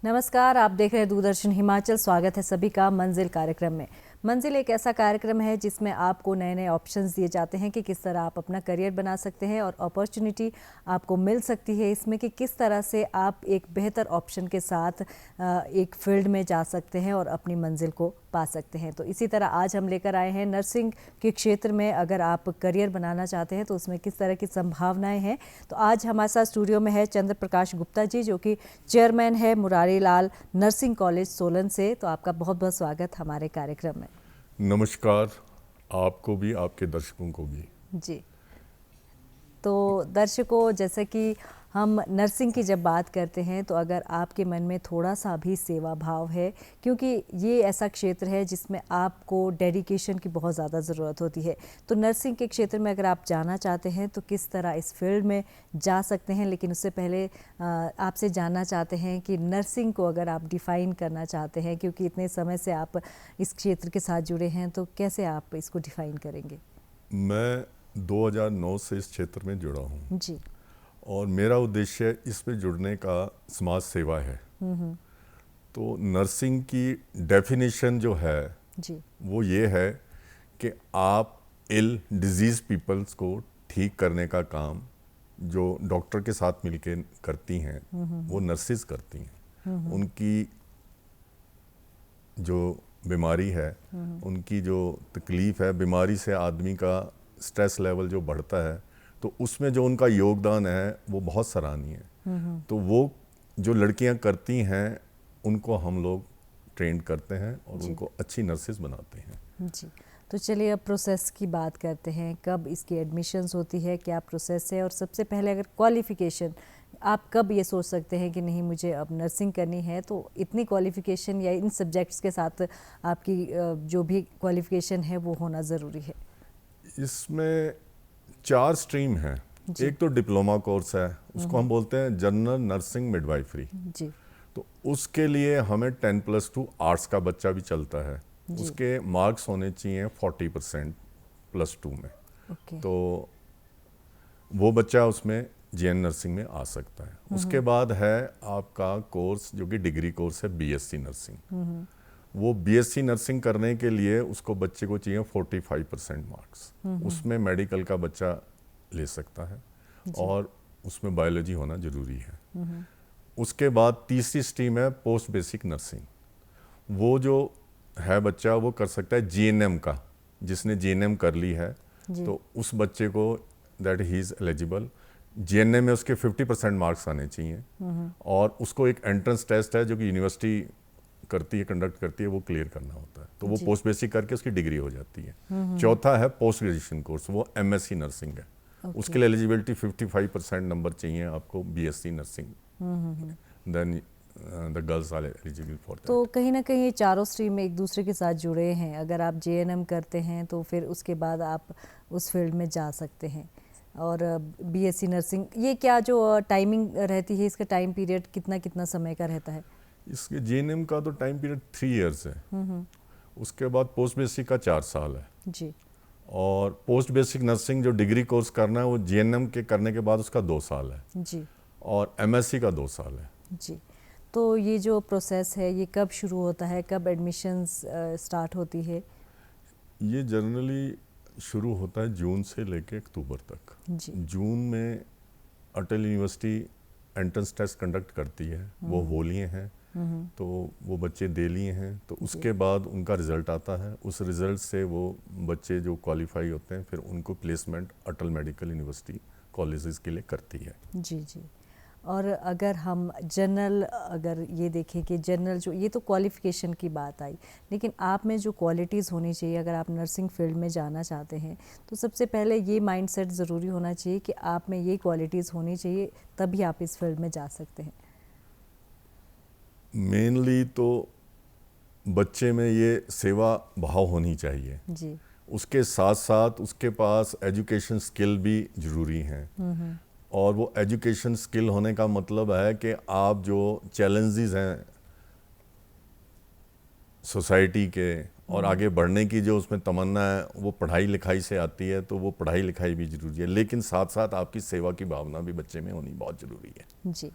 नमस्कार, आप देख रहे हैं दूरदर्शन हिमाचल। स्वागत है सभी का मंजिल कार्यक्रम में। मंजिल एक ऐसा कार्यक्रम है जिसमें आपको नए नए ऑप्शंस दिए जाते हैं कि किस तरह आप अपना करियर बना सकते हैं और अपॉर्चुनिटी आपको मिल सकती है इसमें कि किस तरह से आप एक बेहतर ऑप्शन के साथ एक फील्ड में जा सकते हैं और अपनी मंजिल को पा सकते हैं। तो इसी तरह आज हम लेकर आए हैं नर्सिंग के क्षेत्र में अगर आप करियर बनाना चाहते हैं तो उसमें किस तरह की संभावनाएं हैं। तो आज हमारे साथ स्टूडियो में है चंद्र प्रकाश गुप्ता जी, जो कि चेयरमैन है मुरारी लाल नर्सिंग कॉलेज सोलन से। तो आपका बहुत बहुत स्वागत हमारे कार्यक्रम में। नमस्कार, आपको भी, आपके दर्शकों को भी। जी, तो दर्शकों, जैसे कि हम नर्सिंग की जब बात करते हैं तो अगर आपके मन में थोड़ा सा भी सेवा भाव है, क्योंकि ये ऐसा क्षेत्र है जिसमें आपको डेडिकेशन की बहुत ज़्यादा ज़रूरत होती है, तो नर्सिंग के क्षेत्र में अगर आप जाना चाहते हैं तो किस तरह इस फील्ड में जा सकते हैं। लेकिन उससे पहले आपसे जानना चाहते हैं कि नर्सिंग को अगर आप डिफ़ाइन करना चाहते हैं, क्योंकि इतने समय से आप इस क्षेत्र के साथ जुड़े हैं, तो कैसे आप इसको डिफ़ाइन करेंगे? मैं 2009 से इस क्षेत्र में जुड़ा हूँ जी। और मेरा उद्देश्य इसमें जुड़ने का समाज सेवा है। तो नर्सिंग की डेफिनेशन जो है जी। वो ये है कि आप इल डिजीज़ पीपल्स को ठीक करने का काम जो डॉक्टर के साथ मिलके करती हैं वो नर्सिस करती हैं। उनकी जो बीमारी है, उनकी जो तकलीफ़ है, बीमारी से आदमी का स्ट्रेस लेवल जो बढ़ता है, तो उसमें जो उनका योगदान है वो बहुत सराहनीय है। तो वो जो लड़कियां करती हैं उनको हम लोग ट्रेन करते हैं और उनको अच्छी नर्सेस बनाते हैं। जी, तो चलिए अब प्रोसेस की बात करते हैं। कब इसकी एडमिशन्स होती है, क्या प्रोसेस है, और सबसे पहले अगर क्वालिफ़िकेशन, आप कब ये सोच सकते हैं कि नहीं मुझे अब नर्सिंग करनी है, तो इतनी क्वालिफ़िकेशन या इन सब्जेक्ट्स के साथ आपकी जो भी क्वालिफ़िकेशन है वो होना ज़रूरी है? इसमें 4 स्ट्रीम हैं। एक तो डिप्लोमा कोर्स है, उसको हम बोलते हैं जनरल नर्सिंग मिडवाइफरी। जी। तो उसके लिए हमें 10+2 आर्ट्स का बच्चा भी चलता है। उसके मार्क्स होने चाहिए 40% +2 में। ओके। तो वो बच्चा उसमें जीएन नर्सिंग में आ सकता है। उसके बाद है आपका कोर्स जो कि डिग्री कोर्स है बीएससी नर्सिंग। वो बीएससी नर्सिंग करने के लिए उसको बच्चे को चाहिए 45% मार्क्स। उसमें मेडिकल का बच्चा ले सकता है और उसमें बायोलॉजी होना जरूरी है। उसके बाद तीसरी स्ट्रीम है पोस्ट बेसिक नर्सिंग। वो जो है बच्चा वो कर सकता है जीएनएम का, जिसने जीएनएम कर ली है तो उस बच्चे को that he is eligible. GNM में उसके 50% मार्क्स आने चाहिए और उसको एक एंट्रेंस टेस्ट है जो कि यूनिवर्सिटी करती है, कंडक्ट करती है, वो क्लियर करना होता है। तो वो पोस्ट बेसिक करके उसकी डिग्री हो जाती है। चौथा है पोस्ट ग्रेजुएशन कोर्स, वो एमएससी नर्सिंग है। उसके लिए एलिजिबिलिटी 55% नंबर चाहिए आपको BSc nursing. Then the girls are eligible for that. तो कहीं ना कहीं ये चारों स्ट्रीम में एक दूसरे के साथ जुड़े हैं। अगर आप जेएनएम करते हैं तो फिर उसके बाद आप उस फील्ड में जा सकते हैं। और बीएससी नर्सिंग, ये क्या जो टाइमिंग रहती है, इसका टाइम पीरियड कितना कितना समय का रहता है? इसके जीएनएम का तो टाइम पीरियड 3 इयर्स है। उसके बाद पोस्ट बेसिक का 4 साल है। जी। और पोस्ट बेसिक नर्सिंग जो डिग्री कोर्स करना है वो जीएनएम के करने के बाद उसका 2 साल है। जी। और एमएससी का 2 साल है। जी, तो ये जो प्रोसेस है ये कब शुरू होता है, कब एडमिशन्स स्टार्ट होती है? ये जनरली शुरू होता है जून से लेकर अक्टूबर तक। जी। जून में अटल यूनिवर्सिटी एंट्रेंस टेस्ट कंडक्ट करती है, वो हो लिए हैं तो वो बच्चे दे लिए हैं, तो उसके बाद उनका रिज़ल्ट आता है। उस रिज़ल्ट से वो बच्चे जो क्वालिफाई होते हैं फिर उनको प्लेसमेंट अटल मेडिकल यूनिवर्सिटी कॉलेजेस के लिए करती है। जी। जी। और अगर हम जनरल, अगर ये देखें कि जनरल जो, ये तो क्वालिफ़िकेशन की बात आई, लेकिन आप में जो क्वालिटीज़ होनी चाहिए अगर आप नर्सिंग फील्ड में जाना चाहते हैं, तो सबसे पहले ये माइंडसेट ज़रूरी होना चाहिए कि आप में ये क्वालिटीज़ होनी चाहिए, तभी आप इस फील्ड में जा सकते हैं। मेनली तो बच्चे में ये सेवा भाव होनी चाहिए। जी। उसके साथ साथ उसके पास एजुकेशन स्किल भी ज़रूरी हैं। और वो एजुकेशन स्किल होने का मतलब है कि आप जो चैलेंजेस हैं सोसाइटी के और आगे बढ़ने की जो उसमें तमन्ना है वो पढ़ाई लिखाई से आती है, तो वो पढ़ाई लिखाई भी ज़रूरी है, लेकिन साथ साथ आपकी सेवा की भावना भी बच्चे में होनी बहुत ज़रूरी है। जी,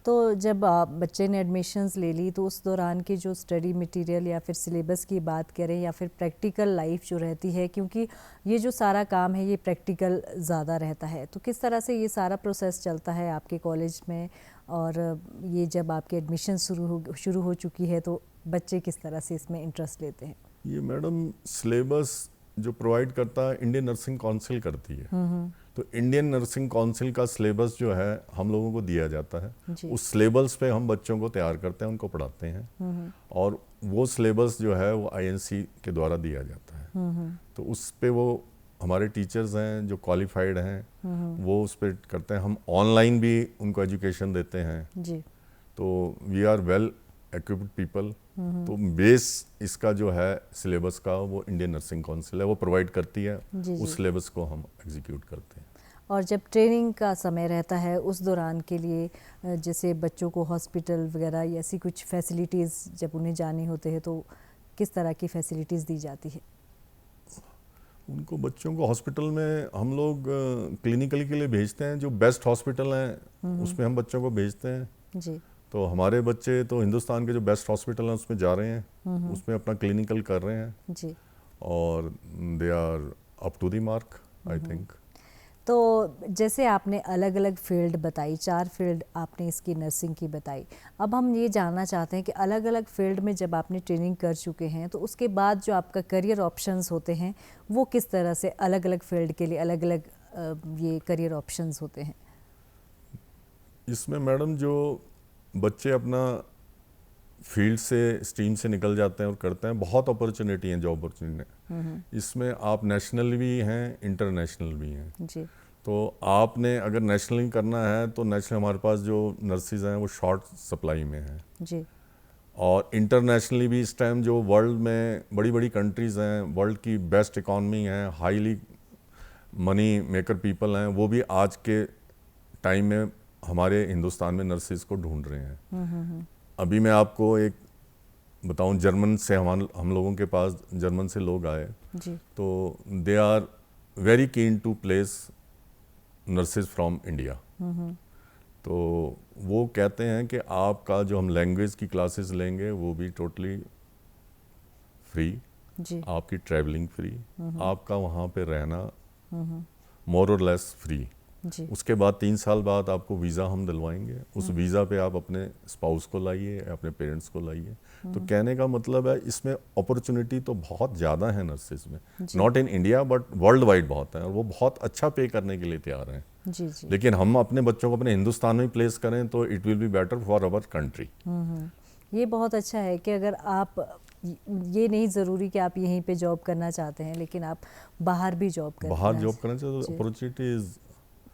तो जब बच्चे ने एडमिशन्स ले ली तो उस दौरान की जो स्टडी मटेरियल या फिर सिलेबस की बात करें या फिर प्रैक्टिकल लाइफ जो रहती है, क्योंकि ये जो सारा काम है ये प्रैक्टिकल ज़्यादा रहता है, तो किस तरह से ये सारा प्रोसेस चलता है आपके कॉलेज में, और ये जब आपकी एडमिशन शुरू हो चुकी है तो बच्चे किस तरह से इसमें इंटरेस्ट लेते हैं? ये मैडम सिलेबस जो प्रोवाइड करता है इंडियन नर्सिंग काउंसिल करती है। तो इंडियन नर्सिंग काउंसिल का सिलेबस जो है हम लोगों को दिया जाता है, उस सिलेबस पे हम बच्चों को तैयार करते हैं, उनको पढ़ाते हैं, और वो सिलेबस जो है वो आईएनसी के द्वारा दिया जाता है। तो उस पे वो हमारे टीचर्स हैं जो क्वालिफाइड हैं वो उस पर करते हैं। हम ऑनलाइन भी उनको एजुकेशन देते हैं जी। तो we are well equipped people. तो बेस इसका जो है सिलेबस का वो इंडियन नर्सिंग काउंसिल है, वो प्रोवाइड करती है। उस सिलेबस को हम एग्जीक्यूट करते हैं। और जब ट्रेनिंग का समय रहता है उस दौरान के लिए जैसे बच्चों को हॉस्पिटल वगैरह या ऐसी कुछ फैसिलिटीज़ जब उन्हें जाने होते हैं तो किस तरह की फैसिलिटीज़ दी जाती है? उनको बच्चों को हॉस्पिटल में हम लोग क्लिनिकली के लिए भेजते हैं, जो बेस्ट हॉस्पिटल हैं उसमें हम बच्चों को भेजते हैं जी। तो हमारे बच्चे तो हिंदुस्तान के जो बेस्ट हॉस्पिटल हैं उसमें जा रहे हैं, उसमें अपना क्लिनिकल कर रहे हैं जी। और they are up to the mark I think. तो जैसे आपने अलग अलग फील्ड बताई, 4 फील्ड आपने इसकी नर्सिंग की बताई, अब हम ये जानना चाहते हैं कि अलग अलग फील्ड में जब आपने ट्रेनिंग कर चुके हैं तो उसके बाद जो आपका करियर ऑप्शंस होते हैं वो किस तरह से अलग अलग फील्ड के लिए अलग अलग ये करियर ऑप्शंस होते हैं? इसमें मैडम जो बच्चे अपना फील्ड से स्ट्रीम से निकल जाते हैं और करते हैं, बहुत अपॉर्चुनिटी हैं, जॉब अपॉर्चुनिटी। इसमें आप नेशनल भी हैं, इंटरनेशनल भी हैं जी। तो आपने अगर नेशनली करना है तो नेशनल हमारे पास जो नर्सिस हैं वो शॉर्ट सप्लाई में हैं जी। और इंटरनेशनली भी इस टाइम जो वर्ल्ड में बड़ी बड़ी कंट्रीज़ हैं, वर्ल्ड की बेस्ट इकॉनमी हैं, हाईली मनी मेकर पीपल हैं, वो भी आज के टाइम में हमारे हिंदुस्तान में नर्सिस को ढूंढ रहे हैं। अभी मैं आपको एक बताऊं, जर्मन से हम लोगों के पास जर्मन से लोग आए जी। तो they are very keen to place nurses from India. तो वो कहते हैं कि आपका जो हम लैंग्वेज की क्लासेस लेंगे वो भी टोटली फ्री जी। आपकी ट्रैवलिंग फ्री, आपका वहाँ पे रहना मोर और लेस फ्री। जी। उसके बाद 3 साल बाद आपको वीज़ा हम दिलवाएंगे, उस वीज़ा पे आप अपने स्पाउस को लाइए, अपने पेरेंट्स को लाइए। तो कहने का मतलब है इसमें अपॉर्चुनिटी तो बहुत ज़्यादा है नर्सिस में, not in India but world wide बहुत है और वो बहुत अच्छा पे करने के लिए तैयार हैं। जी। जी। लेकिन हम अपने बच्चों को अपने हिंदुस्तान में प्लेस करें तो it will be better for our country. ये बहुत अच्छा है कि अगर आप, ये नहीं ज़रूरी कि आप यहीं पे जॉब करना चाहते हैं, लेकिन आप बाहर भी जॉब करना चाहते हैं तो अपॉर्चुनिटी इज।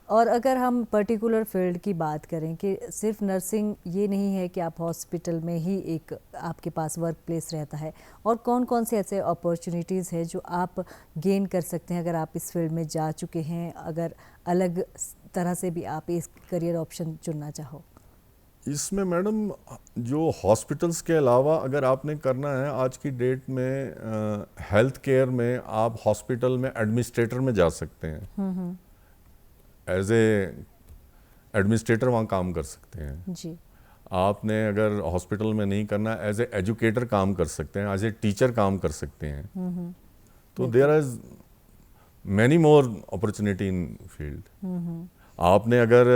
और अगर हम पर्टिकुलर फील्ड की बात करें कि सिर्फ नर्सिंग ये नहीं है कि आप हॉस्पिटल में ही एक आपके पास वर्क प्लेस रहता है, और कौन कौन से ऐसे अपॉर्चुनिटीज़ हैं जो आप गेन कर सकते हैं अगर आप इस फील्ड में जा चुके हैं, अगर अलग तरह से भी आप इस करियर ऑप्शन चुनना चाहो? इसमें मैडम जो हॉस्पिटल्स के अलावा अगर आपने करना है आज की डेट में हेल्थ केयर में, आप हॉस्पिटल में एडमिनिस्ट्रेटर में जा सकते हैं। एज ए एडमिनिस्ट्रेटर वहाँ काम कर सकते हैं जी। आपने अगर हॉस्पिटल में नहीं करना, एज ए एजुकेटर काम कर सकते हैं, एज ए टीचर काम कर सकते हैं। तो there is many more opportunity in field. आपने अगर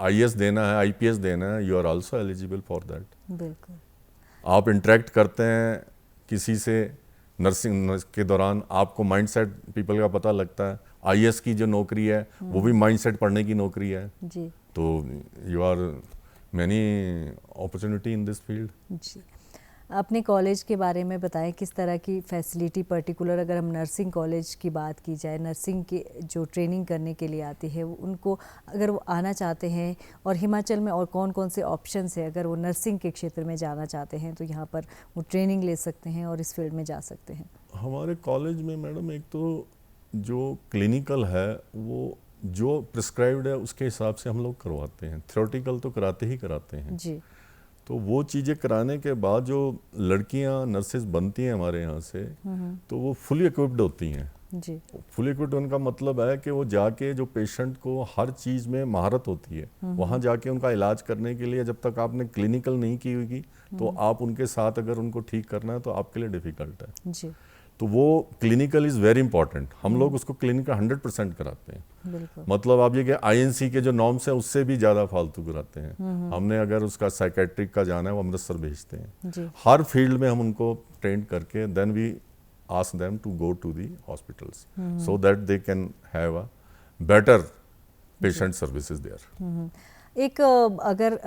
आईएएस देना है, आईपीएस देना है, you are also eligible for that. बिल्कुल। आप इंटरेक्ट करते हैं किसी से नर्सिंग के दौरान, आपको माइंडसेट पीपल का पता लगता है। आईएएस की जो नौकरी है वो भी माइंडसेट पढ़ने की नौकरी है जी। तो you are many opportunity in this field. जी। अपने कॉलेज के बारे में बताएं, किस तरह की फैसिलिटी पर्टिकुलर अगर हम नर्सिंग कॉलेज की बात की जाए, नर्सिंग के जो ट्रेनिंग करने के लिए आती है उनको अगर वो आना चाहते हैं, और हिमाचल में और कौन कौन से ऑप्शंस है अगर वो नर्सिंग के क्षेत्र में जाना चाहते हैं तो यहाँ पर वो ट्रेनिंग ले सकते हैं और इस फील्ड में जा सकते हैं? हमारे कॉलेज में मैडम एक तो जो क्लिनिकल है वो जो प्रिस्क्राइब्ड है उसके हिसाब से हम लोग करवाते हैं, थ्योरेटिकल तो कराते ही कराते हैं जी। तो वो चीज़ें कराने के बाद जो लड़कियां नर्सेज बनती हैं हमारे यहाँ से तो वो फुली इक्विप्ड होती हैं जी। फुल इक्विप्ड होने का मतलब है कि वो जाके जो पेशेंट को हर चीज़ में महारत होती है, वहाँ जाके उनका इलाज करने के लिए जब तक आपने क्लिनिकल नहीं की होगी तो आप उनके साथ अगर उनको ठीक करना है तो आपके लिए डिफ़िकल्ट है। जी। तो वो क्लिनिकल इज़ वेरी इंपॉर्टेंट। हम लोग उसको क्लिनिकल 100% कराते हैं। बिल्कुल। मतलब आप ये कि आईएनसी के जो नॉर्म्स हैं उससे भी ज़्यादा फालतू कराते हैं। हमने अगर उसका साइकेट्रिक का जाना है वो अमृतसर भेजते हैं। जी। हर फील्ड में हम उनको ट्रेन करके then we ask them to go to the hospitals so that they can have a better patient services there. एक अगर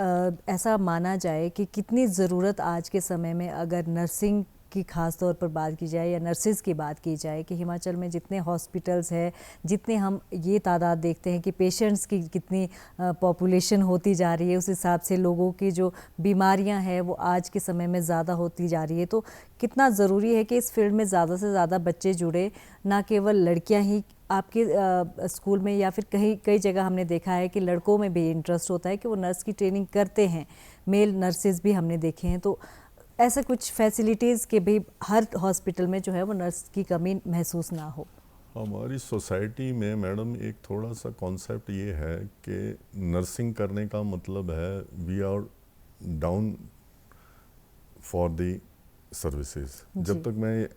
ऐसा माना जाए कि कितनी ज़रूरत आज के समय में अगर नर्सिंग की ख़ास तौर पर बात की जाए या नर्सिस की बात की जाए कि हिमाचल में जितने हॉस्पिटल्स हैं, जितने हम ये तादाद देखते हैं कि पेशेंट्स की कितनी पॉपुलेशन होती जा रही है, उस हिसाब से लोगों की जो बीमारियां हैं वो आज के समय में ज़्यादा होती जा रही है। तो कितना ज़रूरी है कि इस फील्ड में ज़्यादा से ज़्यादा बच्चे जुड़े, ना केवल लड़कियां ही। आपके स्कूल में या फिर कई जगह हमने देखा है कि लड़कों में भी इंटरेस्ट होता है कि वो नर्स की ट्रेनिंग करते हैं, मेल नर्सेज भी हमने देखे हैं। तो ऐसा कुछ फैसिलिटीज़ के भी हर हॉस्पिटल में जो है वो नर्स की कमी महसूस ना हो। हमारी सोसाइटी में मैडम एक थोड़ा सा कॉन्सेप्ट ये है कि नर्सिंग करने का मतलब है we are down for the services. जब तक मैं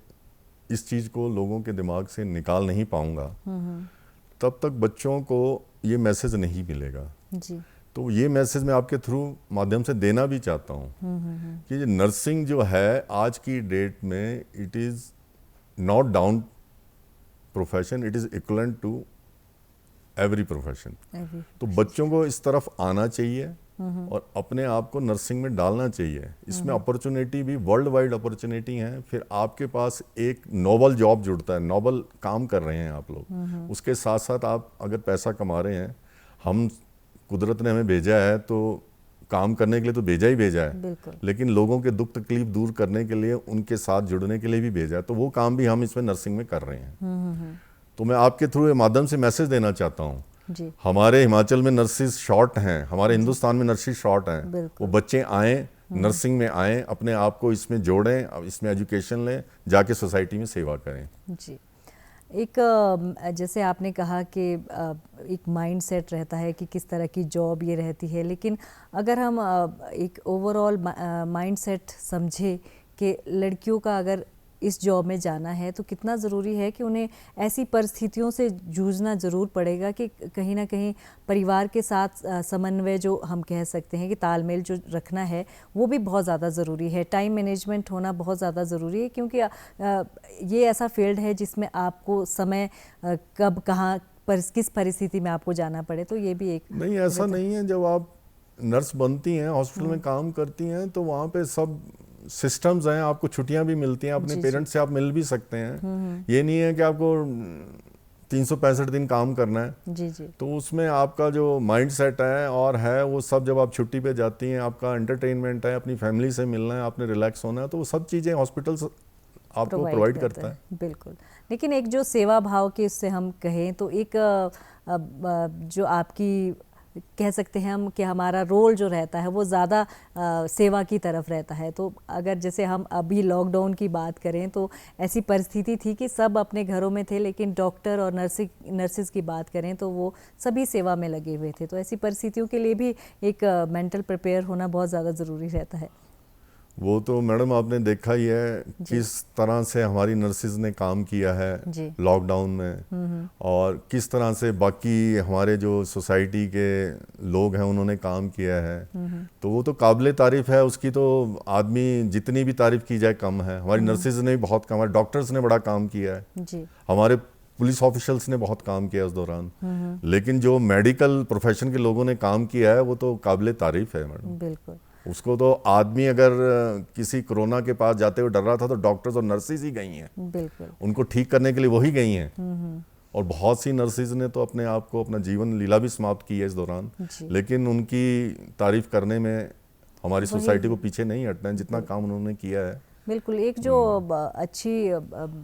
इस चीज़ को लोगों के दिमाग से निकाल नहीं पाऊंगा तब तक बच्चों को ये मैसेज नहीं मिलेगा। जी। तो ये मैसेज मैं आपके थ्रू माध्यम से देना भी चाहता हूँ कि ये नर्सिंग जो है आज की डेट में it is not down profession, it is equivalent to every profession. तो बच्चों को इस तरफ आना चाहिए और अपने आप को नर्सिंग में डालना चाहिए। इसमें अपॉर्चुनिटी भी वर्ल्ड वाइड अपॉर्चुनिटी है। फिर आपके पास एक नोबल जॉब जुड़ता है, नोबल काम कर रहे हैं आप लोग। उसके साथ साथ आप अगर पैसा कमा रहे हैं, हम कुदरत ने हमें भेजा है तो काम करने के लिए तो भेजा ही भेजा है, लेकिन लोगों के दुख तकलीफ दूर करने के लिए, उनके साथ जुड़ने के लिए भी भेजा है। तो वो काम भी हम इसमें नर्सिंग में कर रहे हैं। तो मैं आपके थ्रू ये माध्यम से मैसेज देना चाहता हूँ, हमारे हिमाचल में नर्सिस शॉर्ट हैं, हमारे हिंदुस्तान में नर्सिस शॉर्ट हैं। वो बच्चे आएँ, नर्सिंग में आएँ, अपने आप को इसमें जोड़ें, इसमें एजुकेशन लें, जाके सोसाइटी में सेवा करें। जी। एक जैसे आपने कहा कि एक माइंड सेट रहता है कि किस तरह की जॉब ये रहती है, लेकिन अगर हम एक ओवरऑल माइंड सेट समझे कि लड़कियों का अगर इस जॉब में जाना है तो कितना ज़रूरी है कि उन्हें ऐसी परिस्थितियों से जूझना ज़रूर पड़ेगा कि कहीं ना कहीं परिवार के साथ समन्वय जो हम कह सकते हैं कि तालमेल जो रखना है वो भी बहुत ज़्यादा ज़रूरी है। टाइम मैनेजमेंट होना बहुत ज़्यादा ज़रूरी है, क्योंकि ये ऐसा फील्ड है जिसमें आपको समय कब कहाँ पर किस परिस्थिति में आपको जाना पड़े, तो ये भी एक नहीं, ऐसा नहीं है। जब आप नर्स बनती हैं, हॉस्पिटल में काम करती हैं, तो वहाँ पे सब सिस्टम्स हैं, आपको छुट्टियां भी मिलती हैं, अपने पेरेंट्स से आप मिल भी सकते हैं। ये नहीं है कि आपको 365 दिन काम करना है। जी जी। तो उसमें आपका जो माइंड सेट है और है वो सब, जब आप छुट्टी पे जाती हैं, आपका एंटरटेनमेंट है, अपनी फैमिली से मिलना है, आपने रिलैक्स होना है, तो वो सब चीज़ें हॉस्पिटल आपको प्रोवाइड करता है। बिल्कुल। लेकिन एक जो सेवा भाव के उससे हम कहें तो एक जो आपकी कह सकते हैं हम कि हमारा रोल जो रहता है वो ज़्यादा सेवा की तरफ रहता है। तो अगर जैसे हम अभी लॉकडाउन की बात करें तो ऐसी परिस्थिति थी कि सब अपने घरों में थे, लेकिन डॉक्टर और नर्सिस की बात करें तो वो सभी सेवा में लगे हुए थे। तो ऐसी परिस्थितियों के लिए भी एक मेंटल प्रिपेयर होना बहुत ज़्यादा ज़रूरी रहता है। वो तो मैडम आपने देखा ही है किस तरह से हमारी नर्सिस ने काम किया है लॉकडाउन में, और किस तरह से बाकी हमारे जो सोसाइटी के लोग हैं उन्होंने काम किया है। तो वो तो काबिले तारीफ है, उसकी तो आदमी जितनी भी तारीफ की जाए कम है। हमारी नर्सिस ने भी बहुत काम, हमारे डॉक्टर्स ने बड़ा काम किया है, हमारे पुलिस ऑफिशियल्स ने बहुत काम किया उस दौरान। लेकिन जो मेडिकल प्रोफेशन के लोगों ने काम किया है वो तो काबिले तारीफ है मैडम। बिल्कुल। उसको तो आदमी अगर किसी कोरोना के पास जाते हुए डर रहा था तो डॉक्टर्स और नर्सिस ही गई हैं। बिल्कुल। उनको ठीक करने के लिए वही गई हैं। और बहुत सी नर्सिस ने तो अपने आप को, अपना जीवन लीला भी समाप्त की है इस दौरान। लेकिन उनकी तारीफ करने में हमारी सोसाइटी को पीछे नहीं हटना है। जितना काम उन्होंने किया है बिल्कुल, एक जो अच्छी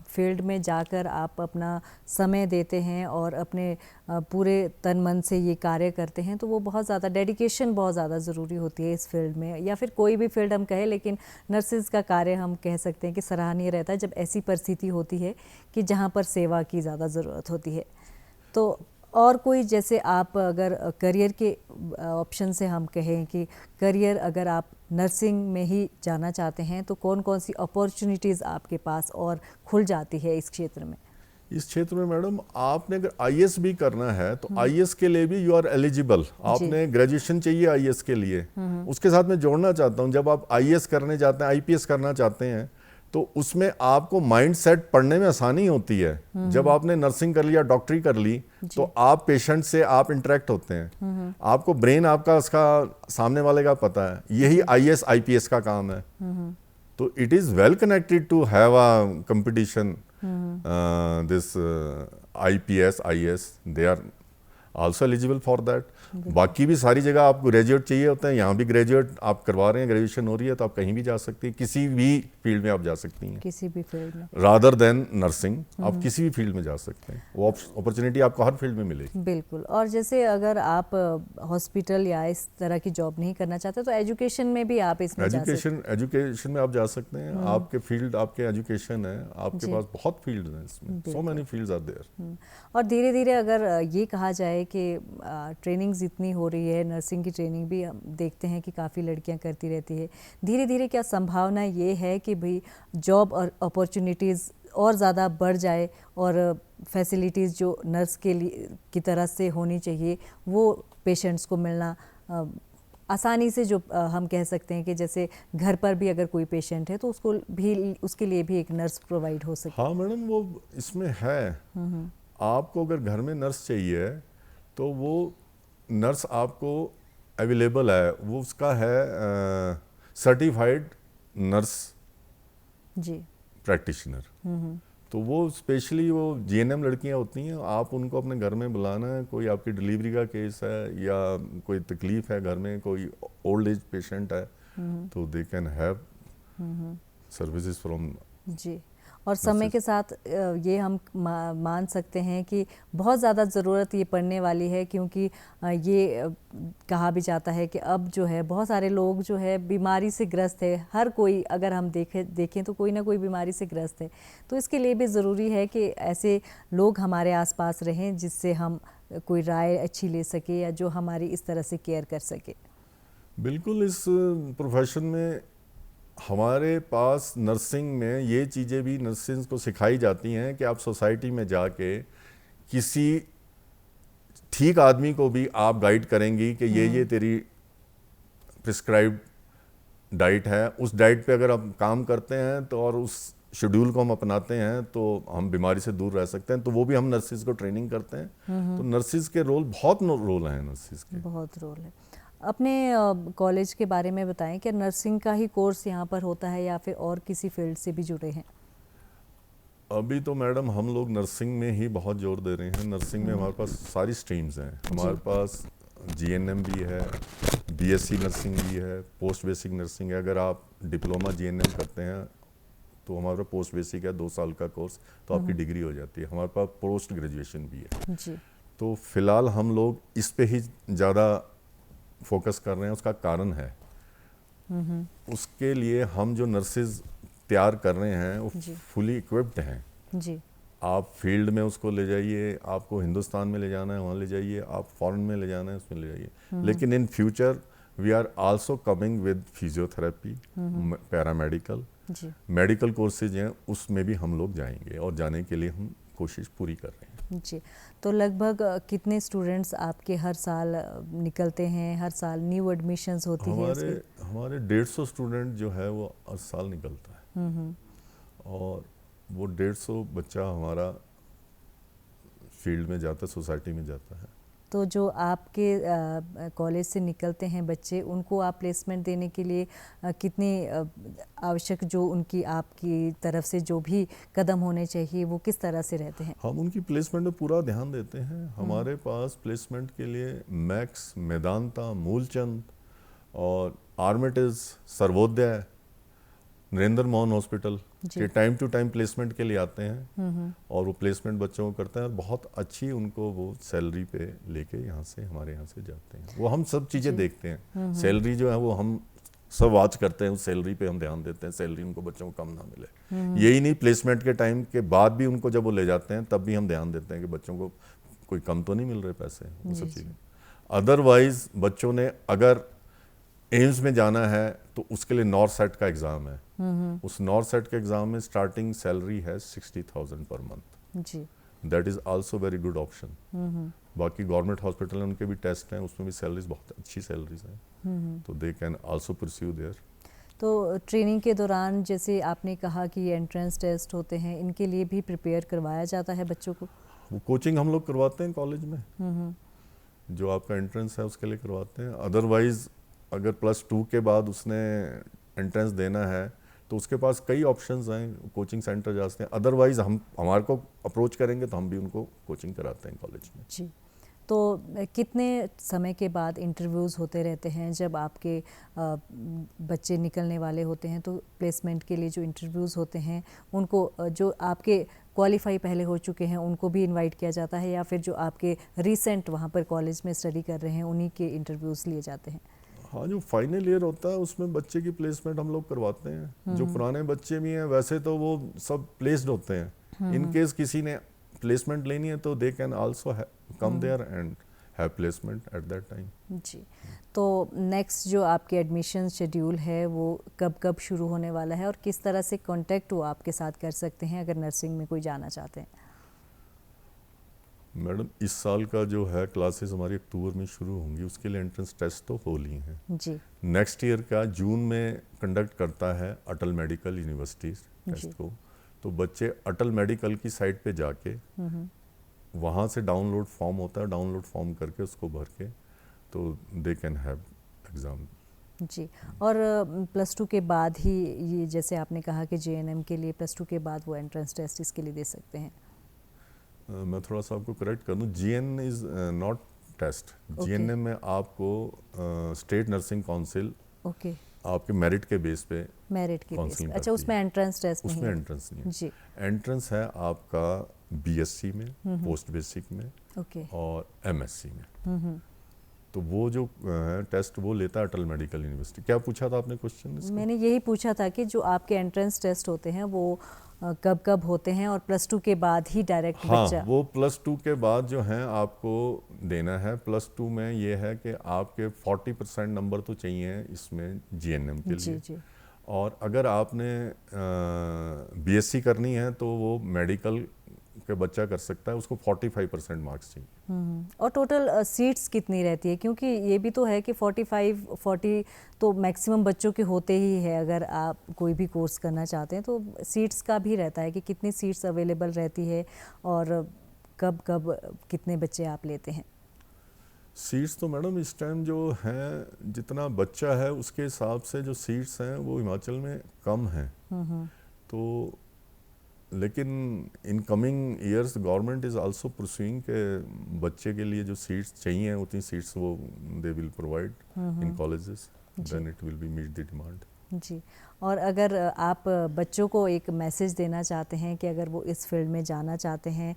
फील्ड में जाकर आप अपना समय देते हैं और अपने पूरे तन मन से ये कार्य करते हैं, तो वो बहुत ज़्यादा डेडिकेशन बहुत ज़्यादा ज़रूरी होती है इस फील्ड में, या फिर कोई भी फील्ड हम कहें, लेकिन नर्सिस का कार्य हम कह सकते हैं कि सराहनीय रहता है जब ऐसी परिस्थिति होती है कि जहाँ पर सेवा की ज़्यादा ज़रूरत होती है। तो और कोई, जैसे आप अगर करियर के ऑप्शन से हम कहें कि करियर अगर आप नर्सिंग में ही जाना चाहते हैं, तो कौन कौन सी अपॉर्चुनिटीज़ आपके पास और खुल जाती है इस क्षेत्र में? इस क्षेत्र में मैडम आपने अगर आईएएस भी करना है तो आईएएस के लिए भी यू आर एलिजिबल। आपने ग्रेजुएशन चाहिए आईएएस के लिए। उसके साथ मैं जोड़ना चाहता हूँ, जब आप आईएएस करने जाते हैं, आईपीएस करना चाहते हैं, तो उसमें आपको माइंड सेट पढ़ने में आसानी होती है। जब आपने नर्सिंग कर लिया, डॉक्टरी कर ली, तो आप पेशेंट से आप इंटरेक्ट होते हैं, आपको ब्रेन आपका उसका सामने वाले का पता है। यही आईएएस आईपीएस का काम है। तो it is well connected to have a competition. This IPS, IAS, they are also eligible for that। बाकी भी सारी जगह आपको ग्रेजुएट चाहिए होते हैं, यहाँ भी ग्रेजुएट आप करवा रहे हैं, ग्रेजुएशन हो रही है, तो आप कहीं भी जा सकती हैं, किसी भी फील्ड में आप जा सकती हैं, किसी भी फील्ड में, रादर देन नर्सिंग। आप किसी भी फील्ड में जा सकते हैं, वो अपॉर्चुनिटी आपको हर फील्ड में मिलेगी। बिल्कुल। और जैसे अगर आप हॉस्पिटल या इस तरह की जॉब नहीं करना चाहते, तो एजुकेशन में भी आप इसमें जा सकते हैं। एजुकेशन में आप जा सकते हैं। आपके फील्ड, आपके एजुकेशन है, आपके पास बहुत फील्ड हैं इसमें, so many fields are there. और धीरे धीरे अगर ये कहा जाए कि ट्रेनिंग्स इतनी हो रही है, नर्सिंग की ट्रेनिंग भी हम देखते हैं कि काफ़ी लड़कियां करती रहती है, धीरे धीरे क्या संभावना ये है कि भाई जॉब और अपॉर्चुनिटीज़ और ज़्यादा बढ़ जाए और फैसिलिटीज़ जो नर्स के लिए की तरह से होनी चाहिए वो पेशेंट्स को मिलना आसानी से, जो हम कह सकते हैं कि जैसे घर पर भी अगर कोई पेशेंट है तो उसको भी, उसके लिए भी एक नर्स प्रोवाइड हो सके? हाँ मैडम, वो इसमें है। आपको अगर घर में नर्स चाहिए तो वो नर्स आपको अवेलेबल है, वो उसका है सर्टिफाइड नर्स जी, प्रैक्टिशनर। तो वो स्पेशली वो जीएनएम लड़कियां होती हैं, आप उनको अपने घर में बुलाना है, कोई आपकी डिलीवरी का केस है या कोई तकलीफ है घर में, कोई ओल्ड एज पेशेंट है, तो they can have services from. जी। और समय के साथ ये हम मान सकते हैं कि बहुत ज़्यादा ज़रूरत ये पड़ने वाली है, क्योंकि ये कहा भी जाता है कि अब जो है बहुत सारे लोग जो है बीमारी से ग्रस्त है। हर कोई, अगर हम देखें तो कोई ना कोई बीमारी से ग्रस्त है। तो इसके लिए भी ज़रूरी है कि ऐसे लोग हमारे आसपास रहें जिससे हम कोई राय अच्छी ले सके या जो हमारी इस तरह से केयर कर सके। बिल्कुल, इस प्रोफेशन में हमारे पास नर्सिंग में ये चीज़ें भी नर्सिंग को सिखाई जाती हैं कि आप सोसाइटी में जाके किसी ठीक आदमी को भी आप गाइड करेंगी कि ये तेरी प्रिस्क्राइब्ड डाइट है, उस डाइट पे अगर हम काम करते हैं तो और उस शेड्यूल को हम अपनाते हैं तो हम बीमारी से दूर रह सकते हैं। तो वो भी हम नर्सिस को ट्रेनिंग करते हैं। तो नर्सिस के रोल, बहुत रोल हैं नर्सिस के, बहुत रोल है। अपने कॉलेज के बारे में बताएं, क्या नर्सिंग का ही कोर्स यहाँ पर होता है या फिर और किसी फील्ड से भी जुड़े हैं? अभी तो मैडम हम लोग नर्सिंग में ही बहुत जोर दे रहे हैं। नर्सिंग में हमारे पास सारी स्ट्रीम्स हैं। हमारे पास जीएनएम भी है, बीएससी नर्सिंग भी है, पोस्ट बेसिक नर्सिंग है। अगर आप डिप्लोमा जीएनएम करते हैं तो हमारे पास पोस्ट बेसिक है, 2 साल का कोर्स, तो आपकी डिग्री हो जाती है। हमारे पास पोस्ट ग्रेजुएशन भी है जी। तो फिलहाल हम लोग इस पे ही ज़्यादा फोकस कर रहे हैं। उसका कारण है, उसके लिए हम जो नर्सेज तैयार कर रहे हैं वो फुली इक्विप्ड हैं। जी। आप फील्ड में उसको ले जाइए, आपको हिंदुस्तान में ले जाना है वहाँ ले जाइए, आप फॉरेन में ले जाना है उसमें ले जाइए। लेकिन in future we are also coming with physiotherapy, paramedical, medical courses हैं, उसमें भी हम लोग जाएंगे और जाने के लिए हम कोशिश पूरी कर रहे हैं। जी। तो लगभग कितने स्टूडेंट्स आपके हर साल निकलते हैं? हर साल न्यू एडमिशन्स होती है? हमारे 150 स्टूडेंट जो है वो हर साल निकलता है और वो 150 बच्चा हमारा फील्ड में जाता है, सोसाइटी में जाता है। तो जो आपके कॉलेज से निकलते हैं बच्चे, उनको आप प्लेसमेंट देने के लिए कितनी आवश्यक, जो उनकी आपकी तरफ से जो भी कदम होने चाहिए वो किस तरह से रहते हैं? हम उनकी प्लेसमेंट में पूरा ध्यान देते हैं। हमारे पास प्लेसमेंट के लिए मैक्स, मेदांता, मूलचंद और आर्मिटेज, सर्वोदय नरेंद्र मोहन हॉस्पिटल जी। के टाइम टू टाइम प्लेसमेंट के लिए आते हैं और वो प्लेसमेंट बच्चों को करते हैं और बहुत अच्छी उनको वो सैलरी पे लेके यहाँ से हमारे यहाँ से जाते हैं। वो हम सब चीज़ें जी। देखते हैं, सैलरी जो है वो हम सब वॉच करते हैं, उस सैलरी पे हम ध्यान देते हैं, सैलरी उनको बच्चों को कम ना मिले। यही नहीं, प्लेसमेंट के टाइम के बाद भी उनको जब वो ले जाते हैं तब भी हम ध्यान देते हैं कि बच्चों को कोई कम तो नहीं मिल रहे पैसे, वो सब चीज़ें। अदरवाइज बच्चों ने अगर एम्स में जाना है तो उसके लिए नॉर्थ सेट का एग्ज़ाम है। उस नॉर्थ सेट के एग्ज़ाम में स्टार्टिंग सैलरी है 60,000 पर मंथ। जी। That is also very good option. बाकी गवर्नमेंट हॉस्पिटल उनके भी टेस्ट हैं, उसमें भी सैलरीज बहुत अच्छी सैलरीज हैं, तो they can also pursue there. तो ट्रेनिंग के दौरान जैसे आपने कहा कि एंट्रेंस टेस्ट होते हैं, इनके लिए भी प्रिपेयर करवाया जाता है बच्चों को? वो कोचिंग हम लोग करवाते हैं कॉलेज में, जो आपका एंट्रेंस है उसके लिए करवाते हैं। अदरवाइज अगर +2 के बाद उसने एंट्रेंस देना है तो उसके पास कई ऑप्शंस हैं, कोचिंग सेंटर जा सकते हैं। अदरवाइज हम हमारे को अप्रोच करेंगे तो हम भी उनको कोचिंग कराते हैं कॉलेज में। जी। तो कितने समय के बाद इंटरव्यूज़ होते रहते हैं? जब आपके बच्चे निकलने वाले होते हैं तो प्लेसमेंट के लिए जो इंटरव्यूज़ होते हैं उनको जो आपके क्वालिफाई पहले हो चुके हैं उनको भी इनवाइट किया जाता है, या फिर जो आपके रिसेंट वहाँ पर कॉलेज में स्टडी कर रहे हैं उन्हीं के इंटरव्यूज़ लिए जाते हैं? हाँ, जो फाइनल ईयर होता है उसमें बच्चे की प्लेसमेंट हम लोग करवाते हैं। जो पुराने बच्चे भी हैं वैसे तो वो सब प्लेस्ड होते हैं। इन केस किसी ने प्लेसमेंट लेनी है तो they can also come there and have placement at that time. जी। तो नेक्स्ट जो आपके एडमिशन शेड्यूल है वो कब कब शुरू होने वाला है और किस तरह से कांटेक्ट वो आपके साथ कर सकते हैं अगर नर्सिंग में कोई जाना चाहते हैं? मैडम, इस साल का जो है क्लासेस हमारी अक्टूबर में शुरू होंगी, उसके लिए एंट्रेंस टेस्ट तो हो ली हैं। जी। नेक्स्ट ईयर का जून में कंडक्ट करता है अटल मेडिकल यूनिवर्सिटी टेस्ट को। तो बच्चे अटल मेडिकल की साइट पे जाके वहाँ से डाउनलोड फॉर्म होता है, डाउनलोड फॉर्म करके उसको भर के तो दे कैन हैव एग्ज़ाम। जी। और +2 के बाद ही ये जैसे आपने कहा कि JNM के लिए +2 के बाद वो एंट्रेंस टेस्ट इसके लिए दे सकते हैं? मैं थोड़ा सा आपको करेक्ट कर दूं, GN is not test. GNM में आपको स्टेट नर्सिंग काउंसिल ओके। आपके मेरिट के बेस पे मेरिट के बेस काउंसलिंग पे। अच्छा, करती उसमें है। एंट्रेंस टेस्ट नहीं उसमें है? एंट्रेंस नहीं है। जी। एंट्रेंस है आपका BSc में, पोस्ट बेसिक में ओके। और MSc में। तो वो जो है टेस्ट वो लेता है अटल मेडिकल यूनिवर्सिटी। क्या पूछा था आपने क्वेश्चन? मैंने यही पूछा था कि जो आपके एंट्रेंस टेस्ट होते हैं वो कब कब होते हैं और +2 के बाद ही डायरेक्ट हाँ, बच्चा? वो +2 के बाद जो है आपको देना है। +2 में ये है कि आपके 40% नंबर तो चाहिए इसमें GNM के लिए। जी। और अगर आपने BSc करनी है तो वो मेडिकल के बच्चा कर सकता है, उसको 45% मार्क्स चाहिए। और टोटल सीट्स कितनी रहती है? क्योंकि ये भी तो है कि 45-40 तो मैक्सिमम बच्चों के होते ही है अगर आप कोई भी कोर्स करना चाहते हैं, तो सीट्स का भी रहता है कि कितनी सीट्स अवेलेबल रहती है और कब कब कितने बच्चे आप लेते हैं? सीट्स तो मैडम इस टाइम जो हैं, जितना बच्चा है उसके हिसाब से जो सीट्स हैं वो हिमाचल में कम हैं। तो लेकिन in coming years government is also pursuing के बच्चे के लिए जो सीट्स चाहिए उतनी सीट्स वो they will provide in colleges, then it will be meet the demand. जी। और अगर आप बच्चों को एक मैसेज देना चाहते हैं कि अगर वो इस फील्ड में जाना चाहते हैं,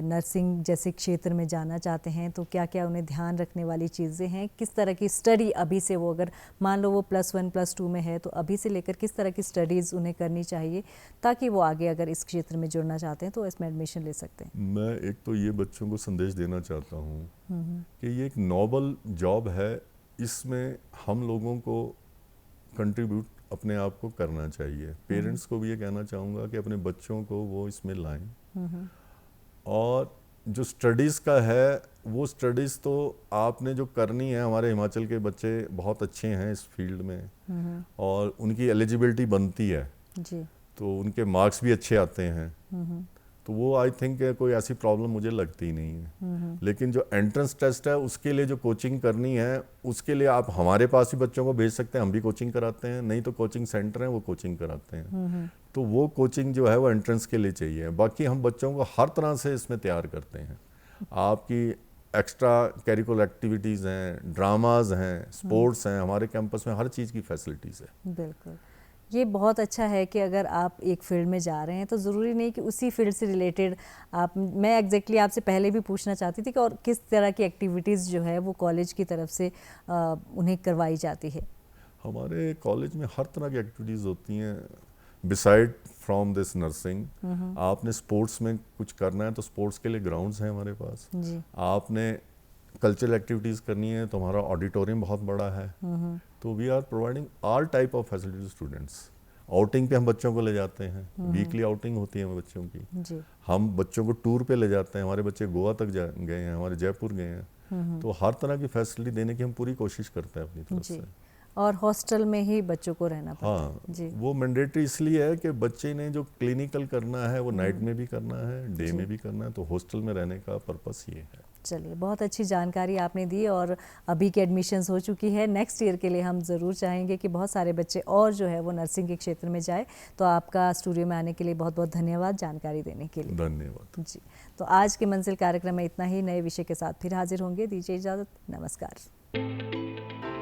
नर्सिंग जैसे क्षेत्र में जाना चाहते हैं, तो क्या क्या उन्हें ध्यान रखने वाली चीज़ें हैं? किस तरह की स्टडी अभी से, वो अगर मान लो वो +1 +2 में है तो अभी से लेकर किस तरह की स्टडीज़ उन्हें करनी चाहिए ताकि वो आगे अगर इस क्षेत्र में जुड़ना चाहते हैं तो इसमें एडमिशन ले सकते हैं? मैं एक तो ये बच्चों को संदेश देना चाहता हूँ कि ये एक नोबल जॉब है, इसमें हम लोगों को कंट्रीब्यूट अपने आप को करना चाहिए। पेरेंट्स को भी ये कहना चाहूँगा कि अपने बच्चों को वो इसमें लाएं। और जो स्टडीज़ का है वो स्टडीज़ तो आपने जो करनी है, हमारे हिमाचल के बच्चे बहुत अच्छे हैं इस फील्ड में और उनकी एलिजिबिलिटी बनती है जी। तो उनके मार्क्स भी अच्छे आते हैं, तो वो आई थिंक कोई ऐसी प्रॉब्लम मुझे लगती नहीं है। लेकिन जो एंट्रेंस टेस्ट है उसके लिए जो कोचिंग करनी है उसके लिए आप हमारे पास भी बच्चों को भेज सकते हैं, हम भी कोचिंग कराते हैं, नहीं तो कोचिंग सेंटर हैं वो कोचिंग कराते हैं। तो वो कोचिंग जो है वो एंट्रेंस के लिए चाहिए। बाकी हम बच्चों को हर तरह से इसमें तैयार करते हैं। आपकी एक्स्ट्रा करिकुलर एक्टिविटीज़ हैं, ड्रामाज हैं, स्पोर्ट्स हैं, हमारे कैंपस में हर चीज़ की फैसिलिटीज़ है। बिल्कुल। ये बहुत अच्छा है कि अगर आप एक फील्ड में जा रहे हैं तो ज़रूरी नहीं कि उसी फील्ड से रिलेटेड आप, मैं एग्जैक्टली आपसे पहले भी पूछना चाहती थी कि और किस तरह की एक्टिविटीज़ जो है वो कॉलेज की तरफ से उन्हें करवाई जाती है। हमारे कॉलेज में हर तरह की एक्टिविटीज़ होती हैं बिसाइड फ्रॉम दिस नर्सिंग। आपने स्पोर्ट्स में कुछ करना है तो स्पोर्ट्स के लिए ग्राउंड्स हैं हमारे पास जी। आपने कल्चरल एक्टिविटीज़ करनी है तो हमारा ऑडिटोरियम बहुत बड़ा है। तो we are providing all type of facilities students. Outing पे हम बच्चों को ले जाते हैं, वीकली आउटिंग होती है हमें बच्चों की जी। हम बच्चों को टूर पे ले जाते हैं, हमारे बच्चे गोवा तक गए हैं, हमारे जयपुर गए हैं। तो हर तरह की फैसिलिटी देने की हम पूरी कोशिश करते हैं अपनी तरफ जी। से। और हॉस्टल में ही बच्चों को रहना पड़ता हाँ, है। जी। वो मैंडेटरी इसलिए है कि बच्चे ने जो क्लिनिकल करना है वो नाइट में भी करना है, डे में भी करना है, तो हॉस्टल में रहने का पर्पस ये है। चलिए, बहुत अच्छी जानकारी आपने दी और अभी की एडमिशन्स हो चुकी है। नेक्स्ट ईयर के लिए हम ज़रूर चाहेंगे कि बहुत सारे बच्चे और जो है वो नर्सिंग के क्षेत्र में जाए। तो आपका स्टूडियो में आने के लिए बहुत बहुत धन्यवाद जानकारी देने के लिए। धन्यवाद जी। तो आज के मंजिल कार्यक्रम में इतना ही। नए विषय के साथ फिर हाजिर होंगे। दीजिए इजाज़त। नमस्कार।